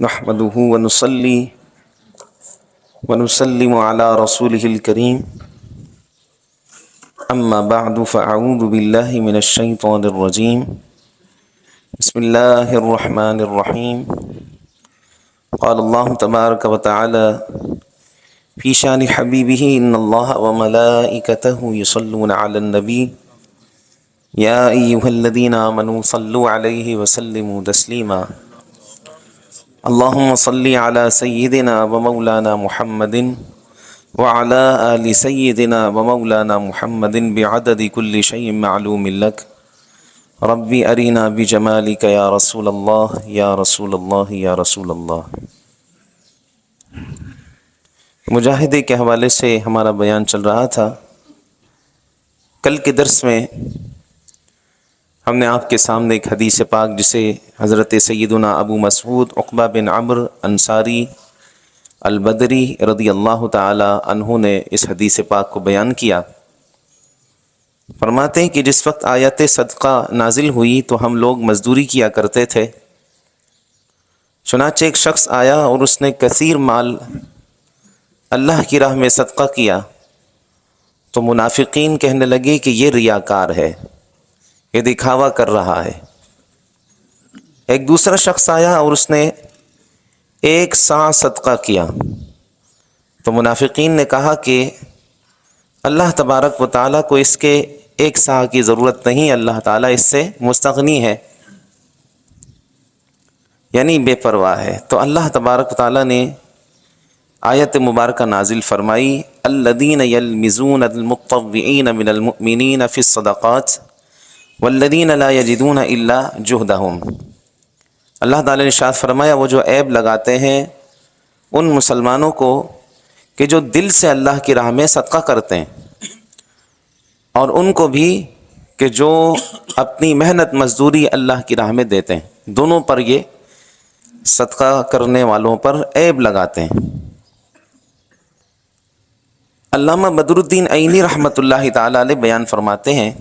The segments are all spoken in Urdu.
نحمده ونصلي ونسلم على رسوله الكريم أما بعد فأعوذ بالله من الشيطان الرجيم بسم الله الرحمن الرحيم قال الله تبارك وتعالى في شان حبيبه إن الله وملائكته يصلون على النبي يا أيها الذين آمنوا صلوا عليه وسلموا تسليما اللهم صل على سيدنا ومولانا محمد وعلى آل سيدنا ومولانا محمد بعدد كل شيء معلوم لك ربي أرنا بجمالك يا رسول الله يا رسول الله يا رسول الله۔ مجاہدے کے حوالے سے ہمارا بیان چل رہا تھا۔ کل کے درس میں ہم نے آپ کے سامنے ایک حدیث پاک جسے حضرت سیدنا ابو مسعود عقبہ بن عمرو انصاری البدری رضی اللہ تعالی عنہ نے اس حدیث پاک کو بیان کیا۔ فرماتے ہیں کہ جس وقت آیت صدقہ نازل ہوئی تو ہم لوگ مزدوری کیا کرتے تھے، چنانچہ ایک شخص آیا اور اس نے کثیر مال اللہ کی راہ میں صدقہ کیا تو منافقین کہنے لگے کہ یہ ریاکار ہے، یہ دکھاوا کر رہا ہے۔ ایک دوسرا شخص آیا اور اس نے ایک صاع صدقہ کیا تو منافقین نے کہا کہ اللہ تبارک و تعالیٰ کو اس کے ایک صاع کی ضرورت نہیں، اللہ تعالیٰ اس سے مستغنی ہے، یعنی بے پرواہ ہے۔ تو اللہ تبارک و تعالیٰ نے آیت مبارکہ نازل فرمائی الذین یلمزون المطوعین من المؤمنین فی الصدقات والذین لا یجدون الا جہدہم۔ اللہ تعالیٰ نے ارشاد فرمایا وہ جو عیب لگاتے ہیں ان مسلمانوں کو کہ جو دل سے اللہ کی راہ میں صدقہ کرتے ہیں، اور ان کو بھی کہ جو اپنی محنت مزدوری اللہ کی راہ میں دیتے ہیں، دونوں پر یہ صدقہ کرنے والوں پر عیب لگاتے ہیں۔ علامہ بدر الدین عینی رحمۃ اللہ تعالی علیہ بیان فرماتے ہیں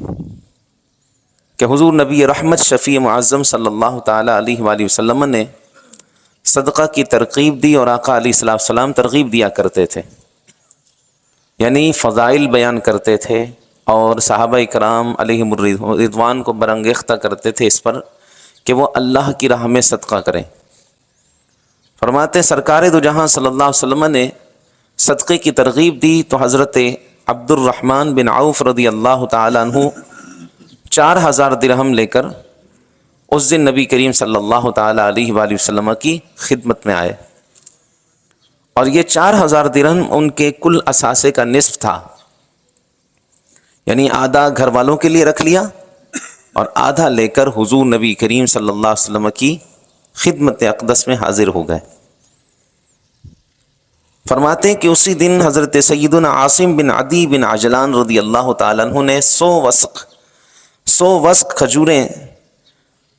کہ حضور نبی رحمت شفیع معظم صلی اللہ تعالی علیہ وآلہ وسلم نے صدقہ کی ترغیب دی، اور آقا علیہ السلام ترغیب دیا کرتے تھے، یعنی فضائل بیان کرتے تھے اور صحابہ کرام علیہم الرضوان کو برانگیختہ کرتے تھے اس پر کہ وہ اللہ کی راہ میں صدقہ کریں۔ فرماتے سرکار دو جہاں صلی اللہ علیہ وسلم نے صدقے کی ترغیب دی تو حضرت عبد الرحمن بن عوف رضی اللہ تعالی عنہ 4000 درہم لے کر اس دن نبی کریم صلی اللہ تعالی علیہ وآلہ وسلم کی خدمت میں آئے، اور یہ 4000 درہم ان کے کل اثاثے کا نصف تھا، یعنی آدھا گھر والوں کے لیے رکھ لیا اور آدھا لے کر حضور نبی کریم صلی اللہ علیہ وسلم کی خدمت اقدس میں حاضر ہو گئے۔ فرماتے ہیں کہ اسی دن حضرت سیدنا عاصم بن عدی بن عجلان رضی اللہ تعالیٰ عنہ نے 100 وسق کھجوریں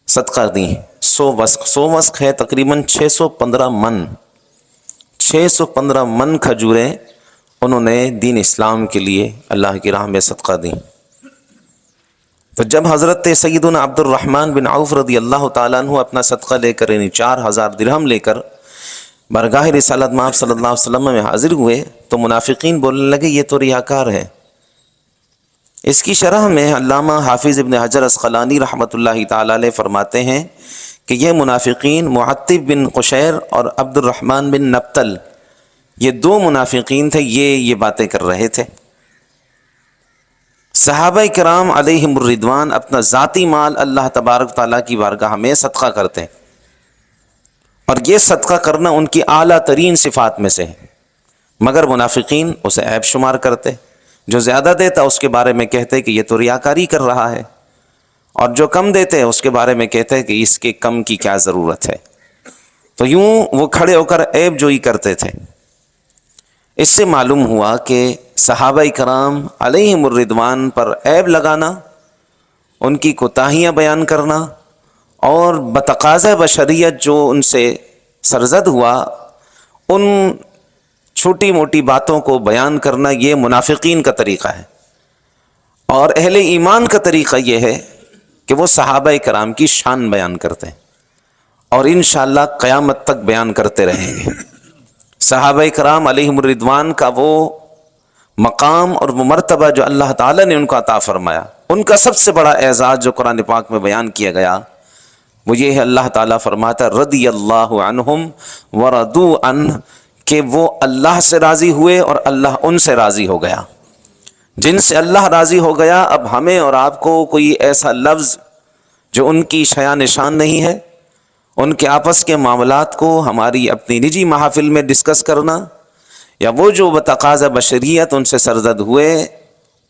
صدقہ دیں۔ 100 وسق ہے تقریباً 615 من کھجوریں انہوں نے دین اسلام کے لیے اللہ کی راہ میں صدقہ دیں۔ تو جب حضرت سیدنا عبد الرحمن بن عوف رضی اللہ تعالیٰ عنہ اپنا صدقہ لے کر یعنی 4000 درہم لے کر بارگاہ رسالت مآب صلی اللہ علیہ وسلم میں حاضر ہوئے تو منافقین بولنے لگے یہ تو ریاکار ہے۔ اس کی شرح میں علامہ حافظ ابن حجر عسقلانی رحمۃ اللہ تعالی علیہ فرماتے ہیں کہ یہ منافقین معتب بن قشیر اور عبد الرحمن بن نبتل، یہ 2 منافقین تھے، یہ باتیں کر رہے تھے۔ صحابہ کرام علیہم الرضوان اپنا ذاتی مال اللہ تبارک تعالیٰ کی بارگاہ میں صدقہ کرتے ہیں، اور یہ صدقہ کرنا ان کی اعلیٰ ترین صفات میں سے ہے، مگر منافقین اسے عیب شمار کرتے، جو زیادہ دیتا اس کے بارے میں کہتے کہ یہ تو ریاکاری کر رہا ہے، اور جو کم دیتے اس کے بارے میں کہتے کہ اس کے کم کی کیا ضرورت ہے۔ تو یوں وہ کھڑے ہو کر عیب جوئی کرتے تھے۔ اس سے معلوم ہوا کہ صحابہ کرام علیہم الرضوان پر عیب لگانا، ان کی کوتاہیاں بیان کرنا اور بتقاضۂ بشریت جو ان سے سرزد ہوا ان چھوٹی موٹی باتوں کو بیان کرنا، یہ منافقین کا طریقہ ہے۔ اور اہل ایمان کا طریقہ یہ ہے کہ وہ صحابہ کرام کی شان بیان کرتے ہیں، اور انشاءاللہ قیامت تک بیان کرتے رہیں گے۔ صحابہ کرام علیہم الرضوان کا وہ مقام اور وہ مرتبہ جو اللہ تعالیٰ نے ان کو عطا فرمایا، ان کا سب سے بڑا اعزاز جو قرآن پاک میں بیان کیا گیا وہ یہ ہے، اللہ تعالیٰ فرماتا رضی اللہ عنہم ورضوا عنہ، کہ وہ اللہ سے راضی ہوئے اور اللہ ان سے راضی ہو گیا۔ جن سے اللہ راضی ہو گیا، اب ہمیں اور آپ کو کوئی ایسا لفظ جو ان کی شیا نشان نہیں ہے، ان کے آپس کے معاملات کو ہماری اپنی نجی محافل میں ڈسکس کرنا، یا وہ جو بتقاضا بشریت ان سے سرزد ہوئے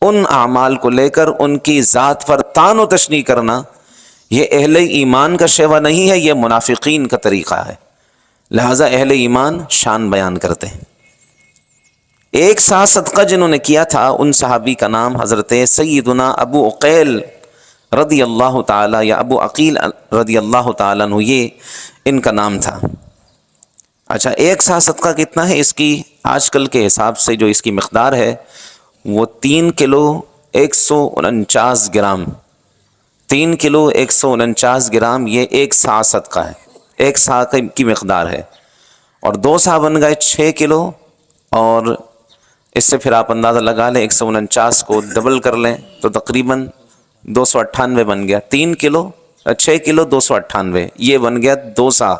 ان اعمال کو لے کر ان کی ذات پر طعن و تشنیع کرنا، یہ اہل ایمان کا شیوہ نہیں ہے، یہ منافقین کا طریقہ ہے۔ لہٰذا اہل ایمان شان بیان کرتے ہیں۔ ایک سا صدقہ جنہوں نے کیا تھا، ان صحابی کا نام حضرت سیدنا ابو عقیل رضی اللہ تعالی یا ابو عقیل رضی اللہ تعالیٰ عنہ، یہ ان کا نام تھا۔ اچھا، ایک سا صدقہ کتنا ہے؟ اس کی آج کل کے حساب سے جو اس کی مقدار ہے وہ 3 کلو 149 گرام، 3 کلو 149 گرام، یہ ایک سا صدقہ ہے، ایک سا کی مقدار ہے۔ اور 2 سا بن گئے 6 کلو، اور اس سے پھر آپ اندازہ لگا لیں 149 کو ڈبل کر لیں تو تقریباً 298 بن گیا۔ 3 کلو 6 کلو 298، یہ بن گیا 2 سا۔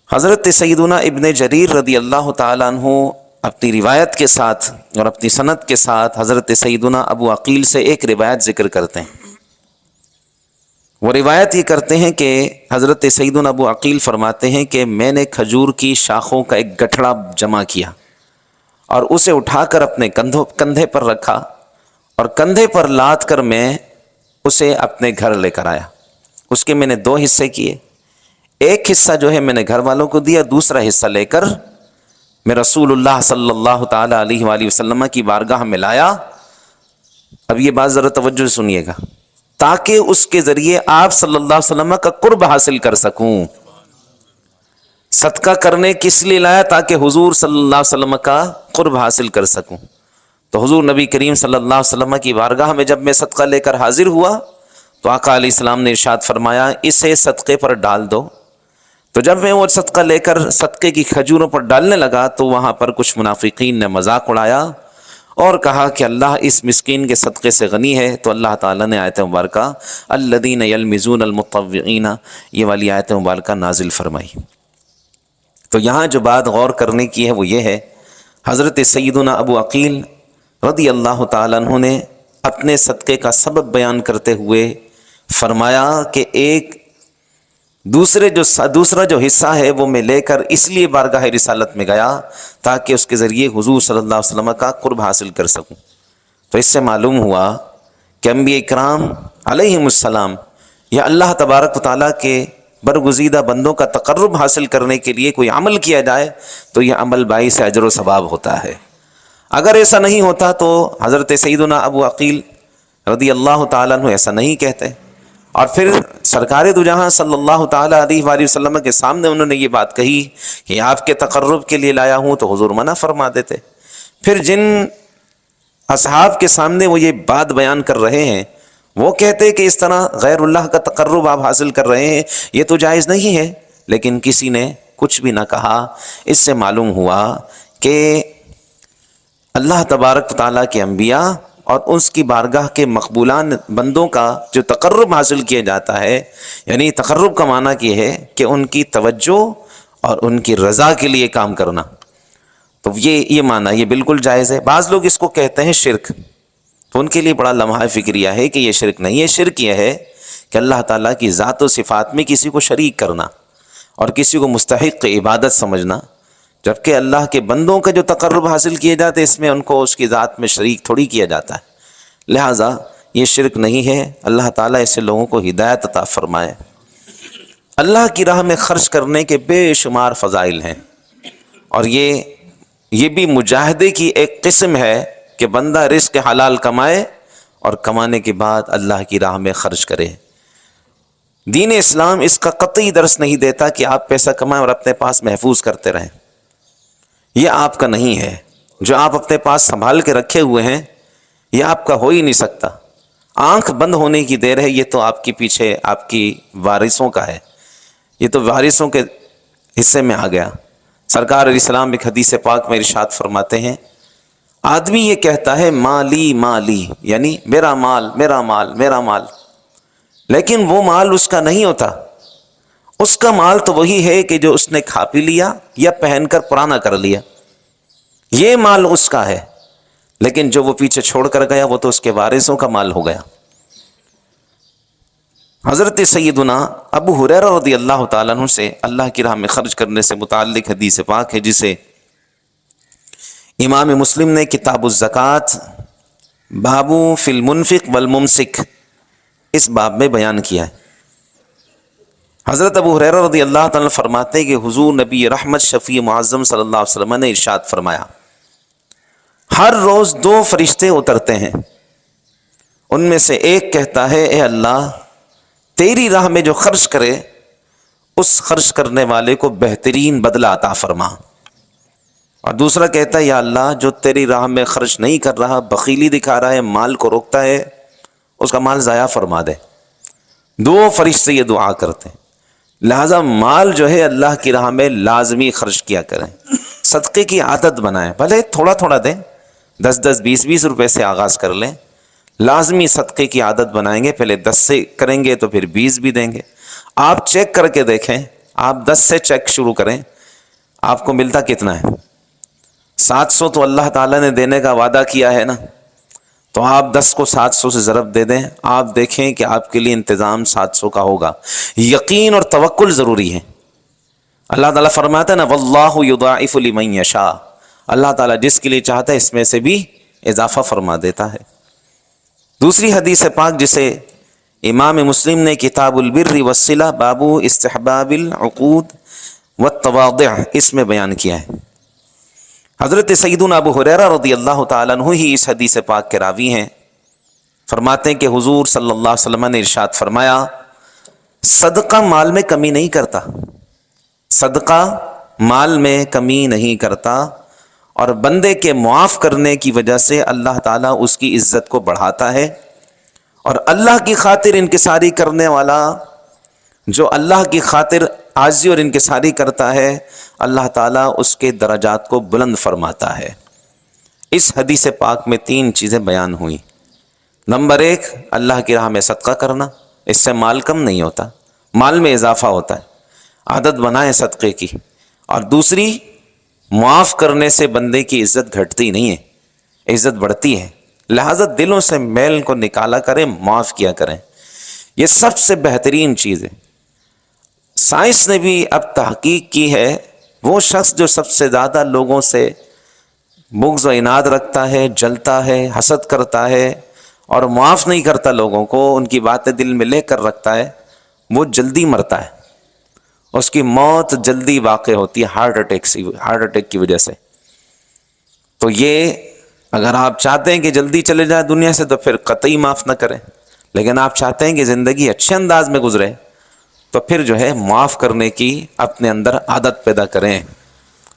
حضرت سیدنا ابن جریر رضی اللہ تعالیٰ عنہ اپنی روایت کے ساتھ اور اپنی سند کے ساتھ حضرت سیدنا ابو عقیل سے ایک روایت ذکر کرتے ہیں۔ وہ روایت یہ کرتے ہیں کہ حضرت سیدنا ابو عقیل فرماتے ہیں کہ میں نے کھجور کی شاخوں کا ایک گٹھڑا جمع کیا اور اسے اٹھا کر اپنے کندھے پر رکھا، اور کندھے پر لاد کر میں اسے اپنے گھر لے کر آیا۔ اس کے میں نے 2 حصے کیے، ایک حصہ جو ہے میں نے گھر والوں کو دیا، دوسرا حصہ لے کر میں رسول اللہ صلی اللہ تعالی علیہ وآلہ وسلم کی بارگاہ میں لایا۔ اب یہ بات ذرا توجہ سے سنیے گا، تاکہ اس کے ذریعے آپ صلی اللہ علیہ وسلم کا قرب حاصل کر سکوں۔ صدقہ کرنے کس لیے لایا؟ تاکہ حضور صلی اللہ علیہ وسلم کا قرب حاصل کر سکوں۔ تو حضور نبی کریم صلی اللہ علیہ وسلم کی بارگاہ میں جب میں صدقہ لے کر حاضر ہوا تو آقا علیہ السلام نے ارشاد فرمایا اسے صدقے پر ڈال دو۔ تو جب میں وہ صدقہ لے کر صدقے کی کھجوروں پر ڈالنے لگا تو وہاں پر کچھ منافقین نے مذاق اڑایا اور کہا کہ اللہ اس مسکین کے صدقے سے غنی ہے۔ تو اللہ تعالیٰ نے آیت مبارکہ الذین یلمزون المطوعین، یہ والی آیت مبارکہ نازل فرمائی۔ تو یہاں جو بات غور کرنے کی ہے وہ یہ ہے، حضرت سیدنا ابو عقیل رضی اللہ تعالیٰ عنہ نے اپنے صدقے کا سبب بیان کرتے ہوئے فرمایا کہ ایک دوسرا جو حصہ ہے وہ میں لے کر اس لیے بارگاہ رسالت میں گیا تاکہ اس کے ذریعے حضور صلی اللہ علیہ وسلم کا قرب حاصل کر سکوں۔ تو اس سے معلوم ہوا کہ انبیاء کرام علیہم السلام یا اللہ تبارک و تعالیٰ کے برگزیدہ بندوں کا تقرب حاصل کرنے کے لیے کوئی عمل کیا جائے تو یہ عمل باعث اجر و ثواب ہوتا ہے۔ اگر ایسا نہیں ہوتا تو حضرت سیدنا ابو عقیل رضی اللہ تعالیٰ عنہ ایسا نہیں کہتے، اور پھر سرکار دو جہاں صلی اللہ تعالیٰ علیہ وآلہ وسلم کے سامنے انہوں نے یہ بات کہی کہ آپ کے تقرب کے لیے لایا ہوں، تو حضور منع فرما دیتے۔ پھر جن اصحاب کے سامنے وہ یہ بات بیان کر رہے ہیں وہ کہتے کہ اس طرح غیر اللہ کا تقرب آپ حاصل کر رہے ہیں، یہ تو جائز نہیں ہے، لیکن کسی نے کچھ بھی نہ کہا۔ اس سے معلوم ہوا کہ اللہ تبارک تعالیٰ کے انبیاء اور اس کی بارگاہ کے مقبولان بندوں کا جو تقرب حاصل کیا جاتا ہے، یعنی تقرب کا معنی یہ ہے کہ ان کی توجہ اور ان کی رضا کے لیے کام کرنا، تو یہ معنی یہ بالکل جائز ہے۔ بعض لوگ اس کو کہتے ہیں شرک، تو ان کے لیے بڑا لمحہ فکریہ ہے کہ یہ شرک نہیں ہے۔ شرک یہ ہے کہ اللہ تعالیٰ کی ذات و صفات میں کسی کو شریک کرنا اور کسی کو مستحق عبادت سمجھنا، جبکہ اللہ کے بندوں کا جو تقرب حاصل کیے جاتے اس میں ان کو اس کی ذات میں شریک تھوڑی کیا جاتا ہے، لہٰذا یہ شرک نہیں ہے۔ اللہ تعالیٰ ایسے لوگوں کو ہدایت عطا فرمائے۔ اللہ کی راہ میں خرچ کرنے کے بے شمار فضائل ہیں، اور یہ بھی مجاہدے کی ایک قسم ہے کہ بندہ رزق حلال کمائے اور کمانے کے بعد اللہ کی راہ میں خرچ کرے۔ دین اسلام اس کا قطعی درس نہیں دیتا کہ آپ پیسہ کمائیں اور اپنے پاس محفوظ کرتے رہیں، یہ آپ کا نہیں ہے۔ جو آپ اپنے پاس سنبھال کے رکھے ہوئے ہیں یہ آپ کا ہو ہی نہیں سکتا، آنکھ بند ہونے کی دیر ہے، یہ تو آپ کے پیچھے آپ کی وارثوں کا ہے۔ یہ تو وارثوں کے حصے میں آ گیا۔ سرکار علیہ السلام ایک حدیث پاک میں ارشاد فرماتے ہیں، آدمی یہ کہتا ہے مالی مالی، یعنی میرا مال میرا مال میرا مال، لیکن وہ مال اس کا نہیں ہوتا۔ اس کا مال تو وہی ہے کہ جو اس نے کھا پی لیا یا پہن کر پرانا کر لیا، یہ مال اس کا ہے، لیکن جو وہ پیچھے چھوڑ کر گیا وہ تو اس کے وارثوں کا مال ہو گیا۔ حضرت سیدنا ابو ہریرہ رضی اللہ تعالیٰ عنہ سے اللہ کی راہ میں خرچ کرنے سے متعلق حدیث پاک ہے، جسے امام مسلم نے کتاب الزکوٰۃ باب فی المنفق والممسک اس باب میں بیان کیا ہے۔ حضرت ابو ہریرہ رضی اللہ تعالیٰ فرماتے ہیں کہ حضور نبی رحمت شفیع معظم صلی اللہ علیہ وسلم نے ارشاد فرمایا، ہر روز 2 فرشتے اترتے ہیں، ان میں سے ایک کہتا ہے اے اللہ تیری راہ میں جو خرچ کرے اس خرچ کرنے والے کو بہترین بدلہ عطا فرما، اور دوسرا کہتا ہے یا اللہ جو تیری راہ میں خرچ نہیں کر رہا، بخیلی دکھا رہا ہے، مال کو روکتا ہے، اس کا مال ضائع فرما دے۔ 2 فرشتے یہ دعا کرتے ہیں، لہذا مال جو ہے اللہ کی راہ میں لازمی خرچ کیا کریں، صدقے کی عادت بنائیں، بھلے تھوڑا تھوڑا دیں، 10 20 روپے سے آغاز کر لیں، لازمی صدقے کی عادت بنائیں گے، پہلے 10 سے کریں گے تو پھر 20 بھی دیں گے۔ آپ چیک کر کے دیکھیں، آپ 10 سے چیک شروع کریں، آپ کو ملتا کتنا ہے؟ 700 تو اللہ تعالیٰ نے دینے کا وعدہ کیا ہے نا، تو آپ 10 کو 700 سے ضرب دے دیں، آپ دیکھیں کہ آپ کے لیے انتظام 700 کا ہوگا۔ یقین اور توکل ضروری ہے۔ اللہ تعالیٰ فرماتا ہے نا واللہ یضاعف لمن یشاء، اللہ تعالیٰ جس کے لیے چاہتا ہے اس میں سے بھی اضافہ فرما دیتا ہے۔ دوسری حدیث پاک جسے امام مسلم نے کتاب البر والصلہ باب استحباب العقود والتواضع اس میں بیان کیا ہے۔ حضرت سیدنا ابو ہریرہ رضی اللہ تعالیٰ عنہ ہی اس حدیث پاک کے راوی ہیں، فرماتے ہیں کہ حضور صلی اللہ علیہ وسلم نے ارشاد فرمایا، صدقہ مال میں کمی نہیں کرتا، صدقہ مال میں کمی نہیں کرتا، اور بندے کے معاف کرنے کی وجہ سے اللہ تعالیٰ اس کی عزت کو بڑھاتا ہے، اور اللہ کی خاطر انکساری کرنے والا جو اللہ کی خاطر عاجزی اور انکساری کرتا ہے، اللہ تعالیٰ اس کے درجات کو بلند فرماتا ہے۔ اس حدیث پاک میں 3 چیزیں بیان ہوئیں۔ نمبر 1 اللہ کی راہ میں صدقہ کرنا، اس سے مال کم نہیں ہوتا، مال میں اضافہ ہوتا ہے، عادت بنائیں صدقے کی۔ اور دوسری، معاف کرنے سے بندے کی عزت گھٹتی نہیں ہے، عزت بڑھتی ہے، لہذا دلوں سے میل کو نکالا کریں، معاف کیا کریں، یہ سب سے بہترین چیز ہے۔ سائنس نے بھی اب تحقیق کی ہے، وہ شخص جو سب سے زیادہ لوگوں سے بغض و عناد رکھتا ہے، جلتا ہے، حسد کرتا ہے اور معاف نہیں کرتا لوگوں کو، ان کی باتیں دل میں لے کر رکھتا ہے، وہ جلدی مرتا ہے، اس کی موت جلدی واقع ہوتی ہے ہارٹ اٹیک کی وجہ سے۔ تو یہ اگر آپ چاہتے ہیں کہ جلدی چلے جائے دنیا سے تو پھر قطعی معاف نہ کریں، لیکن آپ چاہتے ہیں کہ زندگی اچھے انداز میں گزرے تو پھر جو ہے معاف کرنے کی اپنے اندر عادت پیدا کریں۔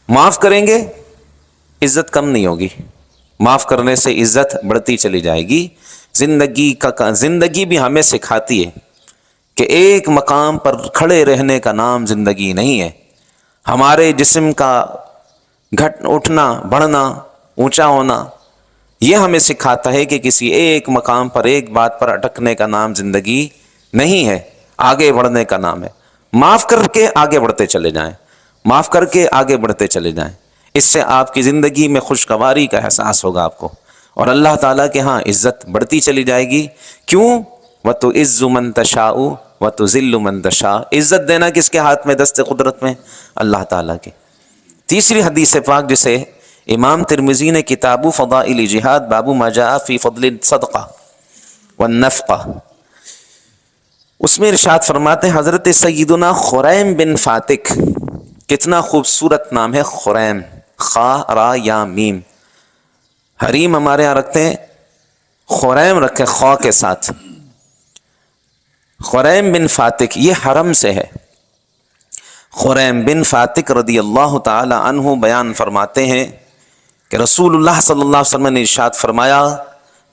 معاف کریں گے عزت کم نہیں ہوگی، معاف کرنے سے عزت بڑھتی چلی جائے گی۔ زندگی بھی ہمیں سکھاتی ہے کہ ایک مقام پر کھڑے رہنے کا نام زندگی نہیں ہے۔ ہمارے جسم کا اٹھنا بڑھنا اونچا ہونا یہ ہمیں سکھاتا ہے کہ کسی ایک مقام پر ایک بات پر اٹکنے کا نام زندگی نہیں ہے، آگے بڑھنے کا نام ہے۔ معاف کر کے آگے بڑھتے چلے جائیں، معاف کر کے آگے بڑھتے چلے جائیں، اس سے آپ کی زندگی میں خوشگواری کا احساس ہوگا آپ کو، اور اللہ تعالیٰ کے ہاں عزت بڑھتی چلی جائے گی۔ کیوں؟ وَتُعِزُّ مَن تَشَاءُ وَتُذِلُّ مَن تَشَاءُ، عزت دینا کس کے ہاتھ میں، دست قدرت میں، اللہ تعالیٰ کے۔ تیسری حدیث پاک جسے امام ترمذی نے کتاب فضائل جہاد باب ما جاء فی فضل الصدقہ والنفقہ اس میں ارشاد فرماتے ہیں حضرت سیدنا خریم بن فاتک، کتنا خوبصورت نام ہے خریم، خا را یا میم، حریم ہمارے ہاں رکھتے ہیں، خریم رکھے خا کے ساتھ، خریم بن فاتک یہ حرم سے ہے۔ خریم بن فاتک رضی اللہ تعالی عنہ بیان فرماتے ہیں کہ رسول اللہ صلی اللہ علیہ وسلم نے ارشاد فرمایا،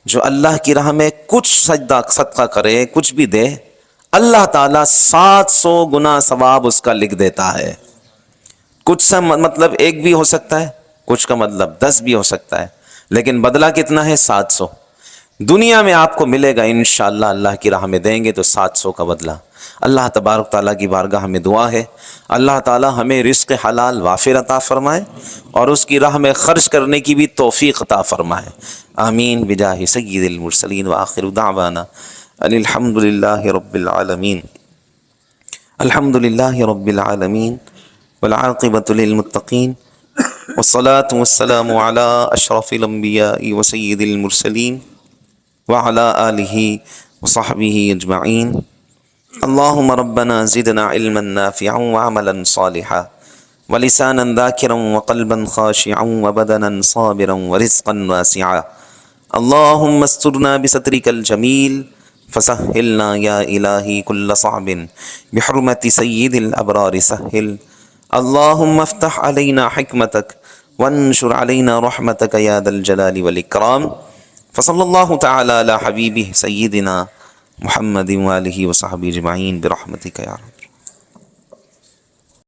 جو اللہ کی راہ میں کچھ صدقہ کرے، کچھ بھی دے، اللہ تعالیٰ 700 گنا ثواب اس کا لکھ دیتا ہے۔ کچھ سا مطلب ایک بھی ہو سکتا ہے، کچھ کا مطلب 10 بھی ہو سکتا ہے، لیکن بدلہ کتنا ہے؟ 700۔ دنیا میں آپ کو ملے گا انشاءاللہ، اللہ کی راہ میں دیں گے تو 700 کا بدلہ۔ اللہ تبارک تعالیٰ کی بارگاہ میں دعا ہے، اللہ تعالیٰ ہمیں رزق حلال وافر عطا فرمائے اور اس کی راہ میں خرچ کرنے کی بھی توفیق عطا فرمائے، آمین بجاہ سید المرسلین۔ وآخر دعوانا ان الحمد للہ رب العالمین، الحمد للہ رب العالمین والعاقبۃ للمتقین، والصلاة والسلام علی اشرف الانبیاء وسید المرسلین وعلی آلہ وصحبہ اجمعین۔ اللہم ربنا زدنا علما نافعا وعملا صالحا ولسانا ذاکرا وقلبا خاشعا وبدنا صابرا ورزقا واسعا۔ اللہم استرنا بسترک الجمیل فسہلنا یا الہی کل صعب بحرمت سید الابرار سہل۔ اللہم افتح علینا حکمتک وانشر علینا رحمتک یا ذا الجلال والاکرام۔ فصلی اللہ تعالی علی حبیبہ سیدنا محمد وآلہ وصحبہ اجمعین برحمتک یا رب۔